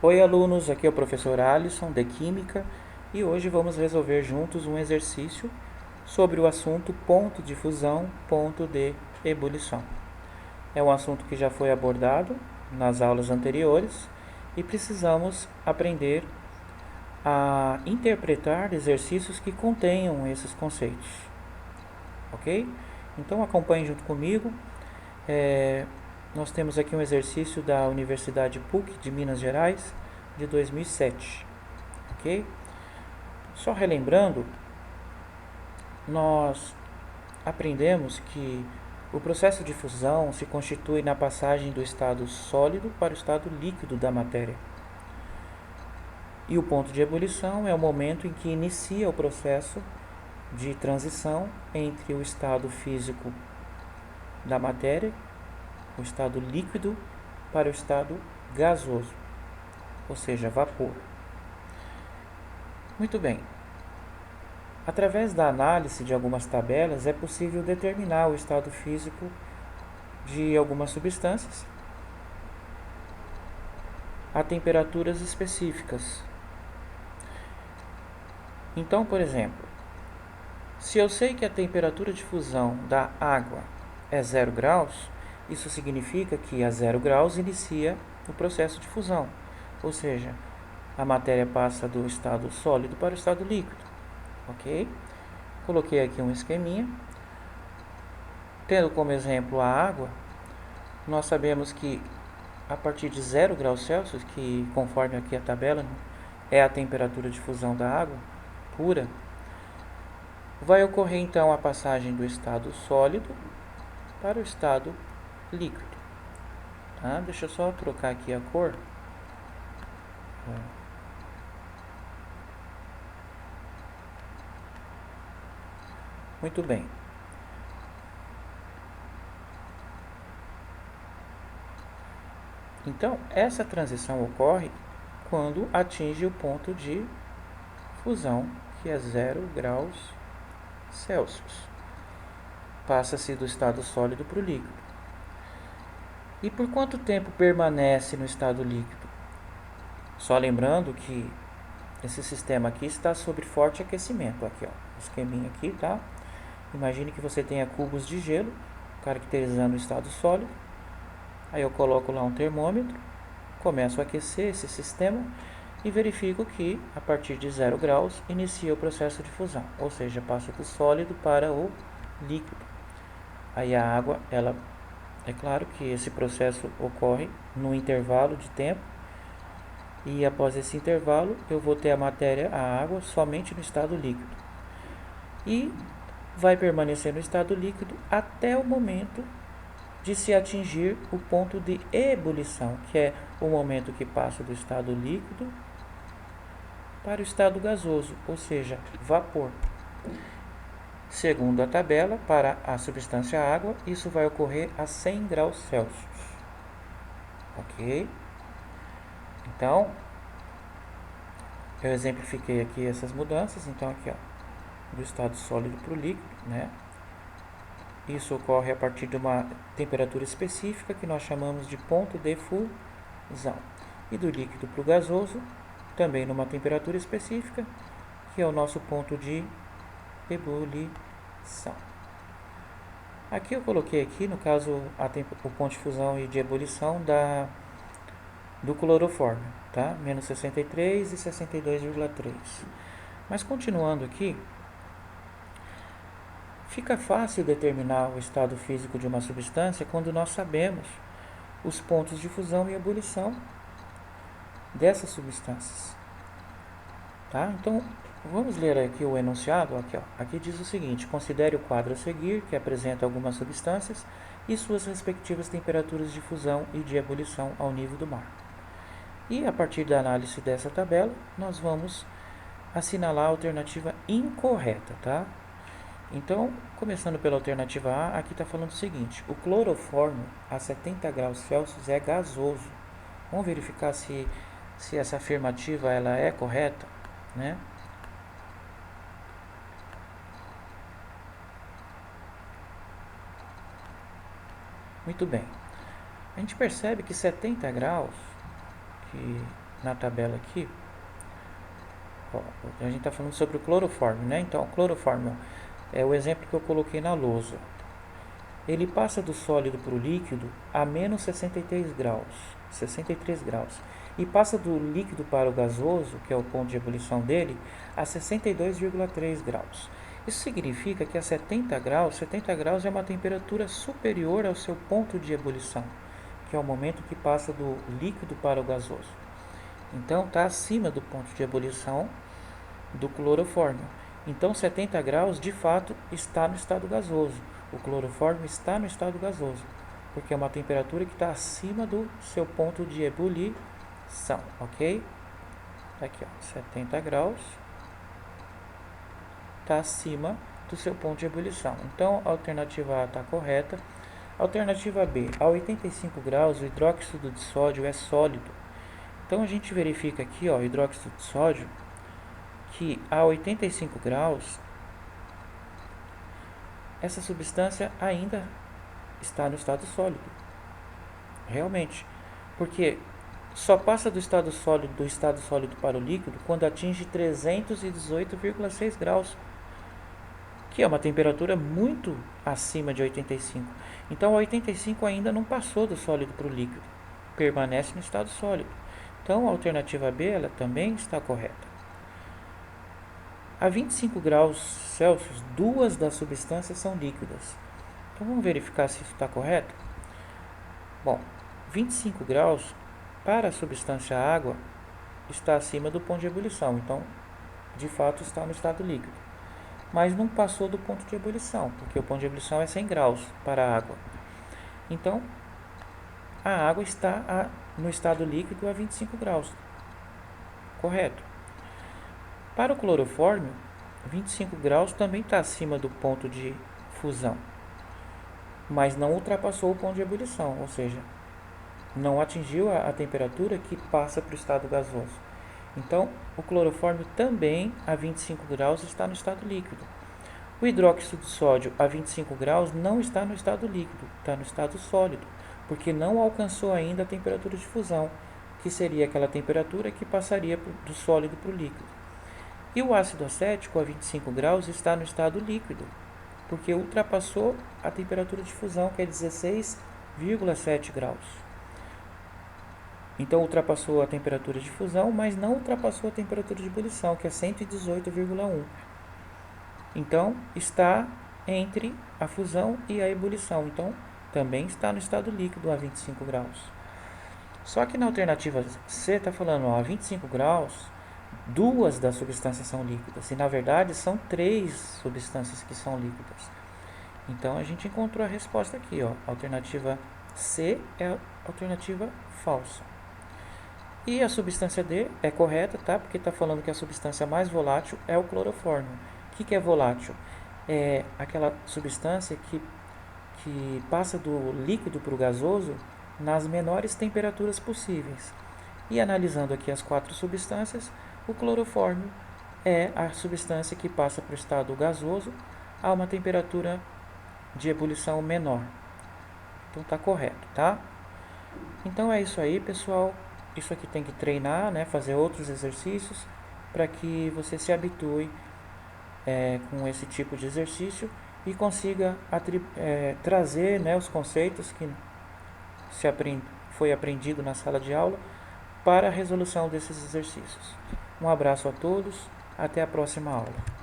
Oi alunos, aqui é o professor Alisson de Química e hoje vamos resolver juntos um exercício sobre o assunto ponto de fusão, ponto de ebulição. É um assunto que já foi abordado nas aulas anteriores e precisamos aprender a interpretar exercícios que contenham esses conceitos, ok? Então acompanhe junto comigo. Nós temos aqui um exercício da Universidade PUC de Minas Gerais de 2007, ok? Só relembrando, nós aprendemos que o processo de fusão se constitui na passagem do estado sólido para o estado líquido da matéria. E o ponto de ebulição é o momento em que inicia o processo de transição entre o estado físico da matéria, o estado líquido, para o estado gasoso, ou seja, vapor. Muito bem. Através da análise de algumas tabelas, é possível determinar o estado físico de algumas substâncias a temperaturas específicas. Então, por exemplo, se eu sei que a temperatura de fusão da água é 0 graus, isso significa que a 0 graus inicia o processo de fusão, ou seja, a matéria passa do estado sólido para o estado líquido, ok? Coloquei aqui um esqueminha. Tendo como exemplo a água, nós sabemos que a partir de 0 graus Celsius, que conforme aqui a tabela é a temperatura de fusão da água pura, vai ocorrer então a passagem do estado sólido para o estado líquido. Tá? Deixa eu só trocar aqui a cor. Muito bem. Então, essa transição ocorre quando atinge o ponto de fusão, que é 0 graus Celsius. Passa-se do estado sólido para o líquido. E por quanto tempo permanece no estado líquido? Só lembrando que esse sistema aqui está sob forte aquecimento. Aqui, ó, o esqueminha aqui, tá? Imagine que você tenha cubos de gelo, caracterizando o estado sólido. Aí eu coloco lá um termômetro, começo a aquecer esse sistema e verifico que a partir de 0 graus inicia o processo de fusão, ou seja, passa do sólido para o líquido. Aí a água, é claro que esse processo ocorre num intervalo de tempo e após esse intervalo eu vou ter a matéria, a água, somente no estado líquido. E vai permanecer no estado líquido até o momento de se atingir o ponto de ebulição, que é o momento que passa do estado líquido para o estado gasoso, ou seja, vapor. Segundo a tabela, para a substância água, isso vai ocorrer a 100 graus Celsius. Ok? Então, eu exemplifiquei aqui essas mudanças. Então, aqui, ó, do estado sólido para o líquido, né? Isso ocorre a partir de uma temperatura específica que nós chamamos de ponto de fusão. E do líquido para o gasoso, também numa temperatura específica, que é o nosso ponto de ebulição. Aqui eu coloquei aqui, no caso, o ponto de fusão e de ebulição do cloroformo, tá? Menos 63 e 62,3. Mas continuando aqui, fica fácil determinar o estado físico de uma substância quando nós sabemos os pontos de fusão e ebulição dessas substâncias. Tá? Então, vamos ler aqui o enunciado. Aqui, ó. Aqui diz o seguinte: considere o quadro a seguir, que apresenta algumas substâncias e suas respectivas temperaturas de fusão e de ebulição ao nível do mar. E a partir da análise dessa tabela, nós vamos assinalar a alternativa incorreta, tá? Então, começando pela alternativa A, aqui está falando o seguinte: o cloroformo a 70 graus Celsius é gasoso. Vamos verificar se essa afirmativa ela é correta, né? Muito bem. A gente percebe que 70 graus, que na tabela aqui, ó, a gente está falando sobre o clorofórmio, né? Então, o clorofórmio é o exemplo que eu coloquei na lousa. Ele passa do sólido para o líquido a menos 63 graus, e passa do líquido para o gasoso, que é o ponto de ebulição dele, a 62,3 graus. Isso significa que a 70 graus é uma temperatura superior ao seu ponto de ebulição, que é o momento que passa do líquido para o gasoso. Então, está acima do ponto de ebulição do clorofórmio. Então, 70 graus, de fato, está no estado gasoso. O clorofórmio está no estado gasoso, porque é uma temperatura que está acima do seu ponto de ebulição, ok? Aqui, ó, 70 graus está acima do seu ponto de ebulição. Então, a alternativa A está correta. Alternativa B, a 85 graus, o hidróxido de sódio é sólido. Então, a gente verifica aqui, ó, hidróxido de sódio, que a 85 graus, essa substância ainda está no estado sólido. Realmente. Porque só passa do estado sólido para o líquido quando atinge 318,6 graus, que é uma temperatura muito acima de 85. Então, 85 ainda não passou do sólido para o líquido, permanece no estado sólido. Então, a alternativa B ela também está correta. A 25 graus Celsius, duas das substâncias são líquidas. Então, vamos verificar se isso está correto? Bom, 25 graus para a substância água está acima do ponto de ebulição. Então, de fato, está no estado líquido. Mas não passou do ponto de ebulição, porque o ponto de ebulição é 100 graus para a água. Então, a água está no estado líquido a 25 graus. Correto. Para o clorofórmio, 25 graus também está acima do ponto de fusão, mas não ultrapassou o ponto de ebulição, ou seja, não atingiu a temperatura que passa para o estado gasoso. Então, o clorofórmio também a 25 graus está no estado líquido. O hidróxido de sódio a 25 graus não está no estado líquido, está no estado sólido, porque não alcançou ainda a temperatura de fusão, que seria aquela temperatura que passaria do sólido para o líquido. E o ácido acético a 25 graus está no estado líquido, porque ultrapassou a temperatura de fusão, que é 16,7 graus. Então, ultrapassou a temperatura de fusão, mas não ultrapassou a temperatura de ebulição, que é 118,1. Então, está entre a fusão e a ebulição. Então, também está no estado líquido a 25 graus. Só que na alternativa C está falando, ó, a 25 graus, duas das substâncias são líquidas. E, na verdade, são 3 substâncias que são líquidas. Então, a gente encontrou a resposta aqui, ó. A alternativa C é a alternativa falsa. E a substância D é correta, tá? Porque está falando que a substância mais volátil é o clorofórmio. O que é volátil? É aquela substância que passa do líquido para o gasoso nas menores temperaturas possíveis. E analisando aqui as 4 substâncias, o clorofórmio é a substância que passa para o estado gasoso a uma temperatura de ebulição menor. Então está correto, tá? Então é isso aí, pessoal. Isso aqui tem que treinar, né? Fazer outros exercícios para que você se habitue com esse tipo de exercício e consiga trazer, né, os conceitos que foi aprendido na sala de aula para a resolução desses exercícios. Um abraço a todos, até a próxima aula.